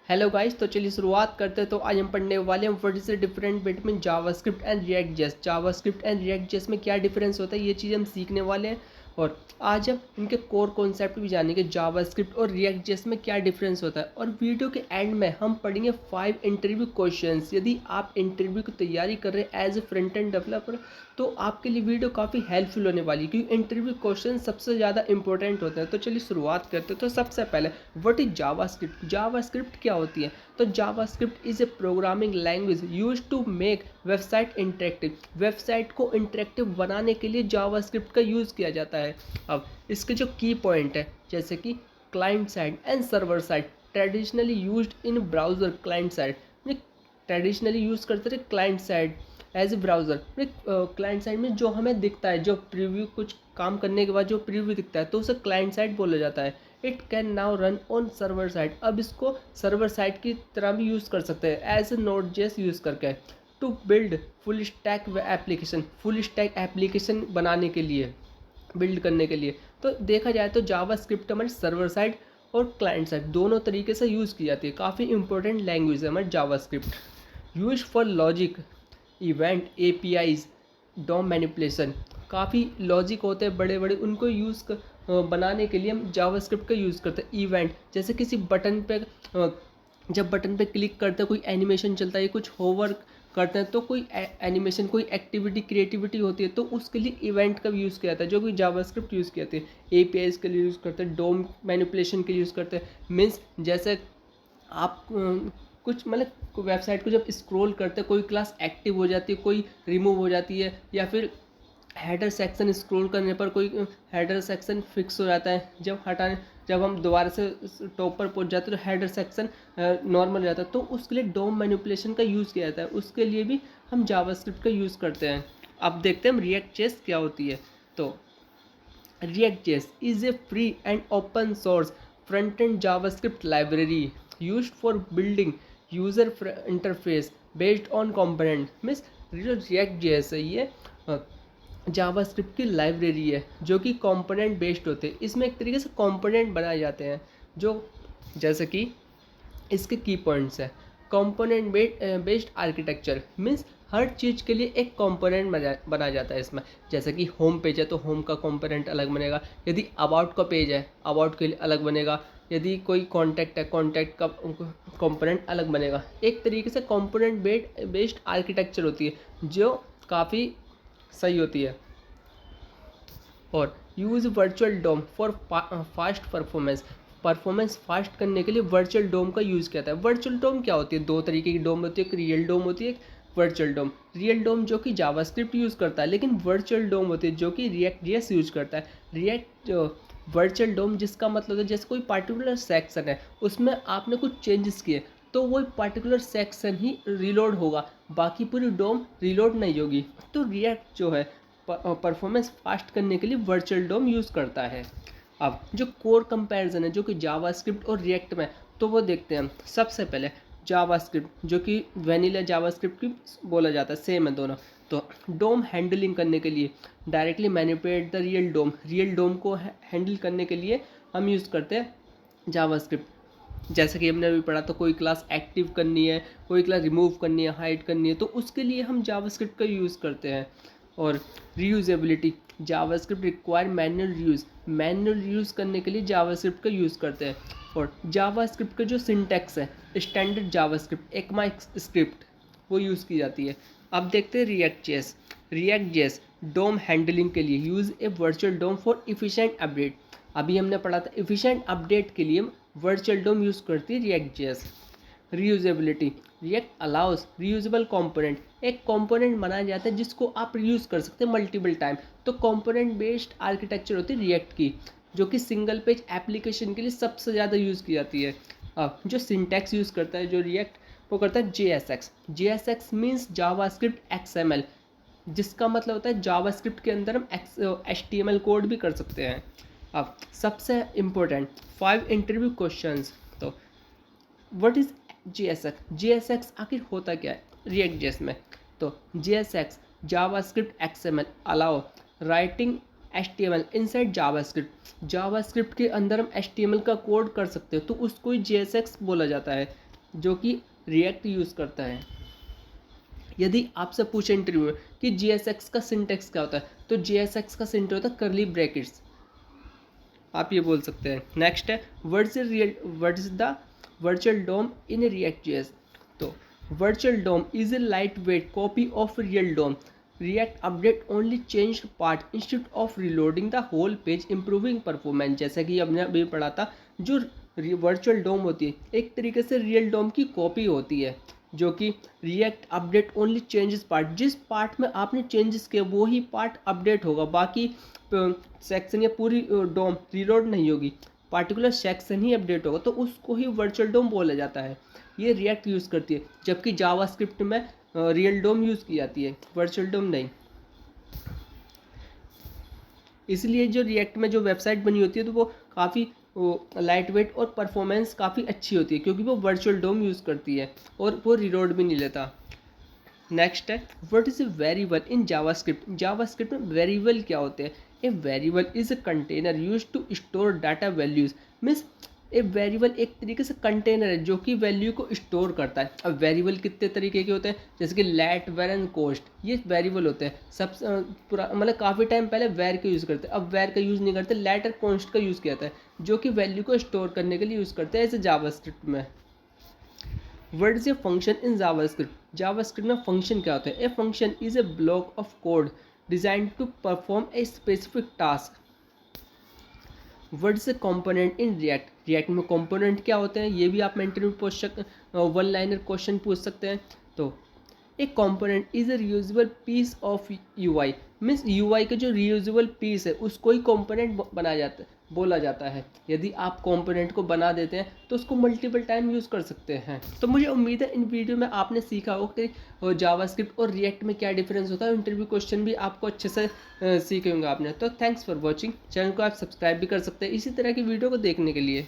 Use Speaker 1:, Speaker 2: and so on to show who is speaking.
Speaker 1: Hello guys, तो चलिए शुरुआत करते हैं। तो आज हम पढ़ने वाले हैं what is the difference between JavaScript and react JS. JavaScript and react JS में क्या डिफरेंस होता है, ये चीज़ हम सीखने वाले हैं। और आज हम इनके कोर कॉन्सेप्ट भी जानेंगे, जावास्क्रिप्ट और रिएक्ट जेएस में क्या डिफरेंस होता है। और वीडियो के एंड में हम पढ़ेंगे 5 इंटरव्यू क्वेश्चंस। यदि आप इंटरव्यू की तैयारी कर रहे हैं as a front end developer, तो आपके लिए वीडियो काफ़ी हेल्पफुल होने वाली है, क्योंकि इंटरव्यू क्वेश्चन सबसे ज़्यादा इंपॉर्टेंट होते हैं। तो चलिए शुरुआत करते हैं। तो सबसे पहले व्हाट इज जावास्क्रिप्ट। जावास्क्रिप्ट क्या होती है? तो JavaScript is a programming language use to make website interactive. Website को इंटरेक्टिव बनाने के लिए जावास्क्रिप्ट का यूज़ किया जाता है। अब इसके जो की पॉइंट है, जैसे कि client side and server side, traditionally used in browser. Client side traditionally use करते थे client side as a browser. Client side में जो हमें दिखता है, जो प्रीव्यू, कुछ काम करने के बाद जो प्रीव्यू दिखता है, तो उसे क्लाइंट साइड बोला जाता है। It can now run on server side. अब इसको सर्वर साइड की तरह भी यूज़ कर सकते हैं as a Node JS use करके, to build full stack application. Full stack application बनाने के लिए, बिल्ड करने के लिए। तो देखा जाए तो जावास्क्रिप्ट हमारे सर्वर साइड और क्लाइंट साइड दोनों तरीके से यूज़ की जाती है। काफ़ी इंपॉर्टेंट लैंग्वेज है हमारी JavaScript. Use for logic, event, APIs, DOM manipulation. काफ़ी लॉजिक होते हैं बड़े बड़े, उनको बनाने के लिए हम जावास्क्रिप्ट का यूज़ करते हैं। इवेंट, जैसे किसी बटन पे जब बटन पे क्लिक करते हैं कोई एनिमेशन चलता है, कुछ होमवर्क करते हैं, तो कोई एनिमेशन, कोई एक्टिविटी, क्रिएटिविटी होती है, तो उसके लिए इवेंट का यूज़ किया जाता है, जो कि जावास्क्रिप्ट यूज़ किया जाती है। एपीआईज के लिए यूज़ करते हैं, डोम मैनिपुलेशन के लिए यूज़ करते हैं। मीन्स जैसे आप कुछ मतलब वेबसाइट को जब स्क्रॉल करते हैं, कोई क्लास एक्टिव हो जाती है, कोई रिमूव हो जाती है, या फिर हेडर सेक्शन स्क्रॉल करने पर कोई हेडर सेक्शन फिक्स हो जाता है, जब हम दोबारा से टॉप पर पहुंच जाते हैं तो हेडर सेक्शन नॉर्मल हो जाता है, तो उसके लिए डोम मैनिपुलेशन का यूज़ किया जाता है। उसके लिए भी हम जावास्क्रिप्ट का यूज़ करते हैं। अब देखते हैं हम रिएक्ट जेएस क्या होती है। तो react JS is a free and open source front end JavaScript library used for building user interface based on component. Means जो रिएक्ट जेएस है, ये जावास्क्रिप्ट की लाइब्रेरी है जो कि कंपोनेंट बेस्ड होते हैं। इसमें एक तरीके से कंपोनेंट बनाए जाते हैं, जो जैसे कि इसके की पॉइंट्स है। कंपोनेंट बेस्ड आर्किटेक्चर मीन्स हर चीज़ के लिए एक कंपोनेंट बनाया जाता है इसमें। जैसे कि होम पेज है तो होम का कंपोनेंट अलग बनेगा, यदि अबाउट का पेज है अबाउट के लिए अलग बनेगा, यदि कोई कॉन्टैक्ट है कॉन्टैक्ट का कंपोनेंट अलग बनेगा। एक तरीके से कंपोनेंट बेस्ड आर्किटेक्चर होती है, जो काफ़ी सही होती है। और use virtual DOM for fast performance. Performance fast करने के लिए वर्चुअल डोम का यूज़ किया जाता है। वर्चुअल डोम क्या होती है? दो तरीके की डोम होती है, एक रियल डोम होती है, एक वर्चुअल डोम। रियल डोम जो कि जावास्क्रिप्ट यूज़ करता है, लेकिन वर्चुअल डोम होती है जो कि रिएक्ट जेएस यूज़ करता है। रिएक्ट वर्चुअल डोम जिसका मतलब है जैसे कोई पार्टिकुलर सेक्शन है, उसमें आपने कुछ चेंजेस किए, तो वो पार्टिकुलर सेक्शन ही रिलोड होगा, बाकी पूरी डोम रिलोड नहीं होगी। तो रिएक्ट जो है परफॉर्मेंस फास्ट करने के लिए वर्चुअल डोम यूज़ करता है। अब जो कोर कंपैरिजन है जो कि जावास्क्रिप्ट और रिएक्ट में, तो वो देखते हैं। सबसे पहले जावास्क्रिप्ट जो कि वैनिला जावास्क्रिप्ट की बोला जाता है, सेम है दोनों। तो डोम हैंडलिंग करने के लिए directly manipulate the real DOM. Real DOM को हैंडल करने के लिए हम यूज़ करते हैं जावास्क्रिप्ट। जैसे कि हमने अभी पढ़ा, तो कोई क्लास एक्टिव करनी है, कोई क्लास रिमूव करनी है, हाइड करनी है, तो उसके लिए हम जावास्क्रिप्ट का यूज़ करते हैं। और reusability, JavaScript require manual use. Manual use करने के लिए जावास्क्रिप्ट का यूज़ करते हैं। और जावास्क्रिप्ट का जो सिंटैक्स है, स्टैंडर्ड जावास्क्रिप्ट, एकमा स्क्रिप्ट, वो यूज़ की जाती है। अब देखते हैं React JS. React JS DOM handling के लिए use a virtual DOM for efficient update. अभी हमने पढ़ा था इफिशिएंट अपडेट के लिए वर्चुअल डोम यूज़ करती है react JS. Reusability, react allows reusable component. एक कंपोनेंट बनाया जाता है जिसको आप यूज़ कर सकते हैं मल्टीपल टाइम। तो कंपोनेंट बेस्ड आर्किटेक्चर होती है रिएक्ट की, जो कि सिंगल पेज एप्लीकेशन के लिए सबसे ज़्यादा यूज़ की जाती है। अब जो सिंटैक्स यूज़ करता है जो रिएक्ट, वो करता है JSX। JSX means JavaScript XML, जिसका मतलब होता है जावास्क्रिप्ट के अंदर हम HTML कोड भी कर सकते हैं। अब सबसे इम्पोर्टेंट 5 इंटरव्यू क्वेश्चंस। तो व्हाट इज JSX आखिर होता क्या है रिएक्ट जेएस में? तो JSX JavaScript XML allow writing HTML inside JavaScript. JavaScript के अंदर हम HTML का कोड कर सकते हैं, तो उसको ही JSX बोला जाता है। जो कि रिएक्ट यूज़ करता है। यदि आपसे पूछे इंटरव्यू में कि JSX का सिंटेक्स क्या होता है, तो JSX का सिंटेक्स होता है कर्ली ब्रैकेट्स, आप ये बोल सकते हैं। नेक्स्ट है what is the virtual DOM in React JS. तो virtual DOM is a lightweight copy of real DOM. React update only change part instead of reloading the whole page improving performance. जैसा कि हमने अभी पढ़ा था, जो virtual डोम होती है एक तरीके से रियल डोम की कॉपी होती है, जो कि react update only changes part, जिस पार्ट में आपने चेंजेस किए वो ही पार्ट अपडेट होगा, बाकी सेक्शन या पूरी डोम रीलोड नहीं होगी, पार्टिकुलर सेक्शन ही अपडेट होगा, तो उसको ही वर्चुअल डोम बोला जाता है। ये रिएक्ट यूज़ करती है, जबकि जावास्क्रिप्ट में रियल डोम यूज़ की जाती है, वर्चुअल डोम नहीं। इसलिए जो रिएक्ट में जो वेबसाइट बनी होती है तो वो काफ़ी लाइट वेट और परफॉर्मेंस काफ़ी अच्छी होती है, क्योंकि वो वर्चुअल डोम यूज़ करती है और वो रीलोड भी नहीं लेता। नेक्स्ट है what is a variable in JavaScript. JavaScript में वेरिएबल क्या होते हैं? A variable is a container use to store data values. Means a variable एक तरीके से कंटेनर है जो कि वैल्यू को स्टोर करता है। अब वेरिएबल कितने तरीके के होते हैं, जैसे कि लेट, वेर एंड कोस्ट, ये वेरिएबल होते हैं। सब पूरा मतलब काफ़ी टाइम पहले वेर का यूज़ करते हैं, अब वेर का यूज़ नहीं करते, लेट और कोस्ट का यूज़ किया जाता है, जो कि वैल्यू को स्टोर करने के लिए यूज़ करते हैं ऐसे जावास्क्रिप्ट में। What is a function in JavaScript? JavaScript में फंक्शन क्या होता है? A function is a block of code designed to perform a specific task. What is a component in React? React में component क्या होते हैं, ये भी आप इंटरव्यू पूछ सकते, वन लाइनर क्वेश्चन पूछ सकते हैं। तो a component is a reusable piece of UI। Means UI का जो रियूजेबल पीस है उसको ही component बनाया जाता है, बोला जाता है। यदि आप कंपोनेंट को बना देते हैं तो उसको मल्टीपल टाइम यूज़ कर सकते हैं। तो मुझे उम्मीद है इन वीडियो में आपने सीखा होगा कि जावास्क्रिप्ट और रिएक्ट में क्या डिफरेंस होता है। इंटरव्यू क्वेश्चन भी आपको अच्छे से सीखे होंगे आपने। तो थैंक्स फॉर वॉचिंग। चैनल को आप सब्सक्राइब भी कर सकते हैं इसी तरह की वीडियो को देखने के लिए।